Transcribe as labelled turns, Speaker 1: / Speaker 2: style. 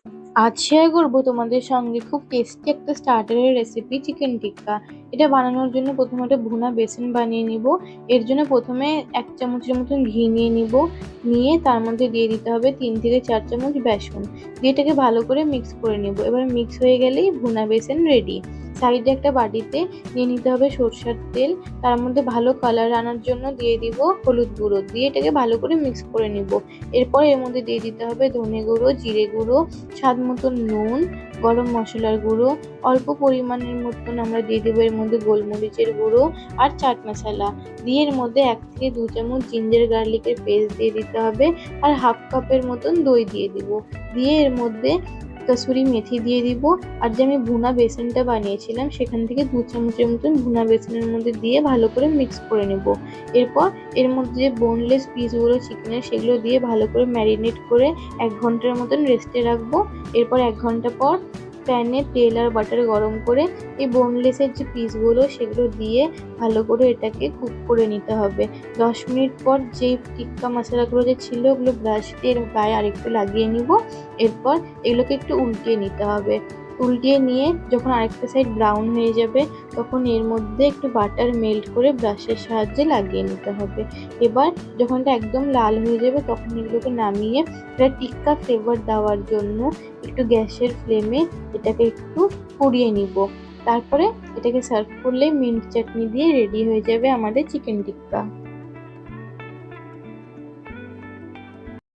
Speaker 1: আজ শেয়ার করবো তোমাদের সঙ্গে খুব টেস্টি একটা স্টার্টারের রেসিপি, চিকেন টিক্কা। এটা বানানোর জন্য প্রথমে একটা ভুনা বেসন বানিয়ে নিব। এর জন্য প্রথমে 1 চামচের মতন ঘি নিয়ে নিব। নিয়ে তার মধ্যে দিয়ে দিতে হবে 3 থেকে 4 চামচ বেসন। দিয়ে এটাকে ভালো করে মিক্স করে নিব। এবার মিক্স হয়ে গেলেই ভুনা বেসন রেডি। সাইডে একটা বাটিতে নিয়ে নিতে হবে সরষের তেল। তার মধ্যে ভালো কালার আনার জন্য দিয়ে দিব হলুদ গুঁড়ো, দিয়ে এটাকে ভালো করে মিক্স করে নিব। এরপর এর মধ্যে দিয়ে দিতে হবে ধনে গুঁড়ো, জিরে গুঁড়ো, স্বাদ মতো নুন, গরম মশলার গুঁড়ো, অল্প পরিমাণের মতন আমরা দিয়ে দেবো এর মধ্যে গোলমরিচের গুঁড়ো আর চাট মশলা। দিয়ে এর মধ্যে 1 থেকে 2 চামচ জিঞ্জার গার্লিকের পেস্ট দিয়ে দিতে হবে। আর হাফ কাপের মতন দই দিয়ে দিব। দিয়ে এর মধ্যে কসুরি মেথি দিয়ে দিব। আর যে আমি ভুনা বেসনটা বানিয়েছিলাম সেখান থেকে 2 চামচের মতন ভুনা বেসনের মধ্যে দিয়ে ভালো করে মিক্স করে নেব। এরপর এর মধ্যে যে বোনলেস পিসগুলো চিকেনের সেগুলো দিয়ে ভালো করে ম্যারিনেট করে 1 ঘন্টার মতন রেস্টে রাখবো। এরপর 1 ঘন্টা পর প্যানে তেল আর বাটার গরম করে এই বোনলেসের যে পিসগুলো সেগুলো দিয়ে ভালো করে এটাকে কুক করে নিতে হবে। 10 মিনিট পর যেই টিক্কা মশলাগুলো যে ছিল ওগুলো ব্রাশ দিয়ে এর গায়ে আরেকটু লাগিয়ে নিব। এরপর এগুলোকে একটু উল্টিয়ে নিতে হবে। উল্টিয়ে নিয়ে যখন আরেকটা সাইড ব্রাউন হয়ে যাবে তখন এর মধ্যে একটু বাটার মেল্ট করে ব্রাশের সাহায্যে লাগিয়ে নিতে হবে। এবার যখন এটা একদম লাল হয়ে যাবে তখন এগুলোকে নামিয়ে এটা টিক্কা ফ্লেভার দেওয়ার জন্য একটু গ্যাসের ফ্লেমে এটাকে একটু পুড়িয়ে নিব। তারপরে এটাকে সার্ভ করলে মিন্ট চাটনি দিয়ে রেডি হয়ে যাবে আমাদের চিকেন টিক্কা।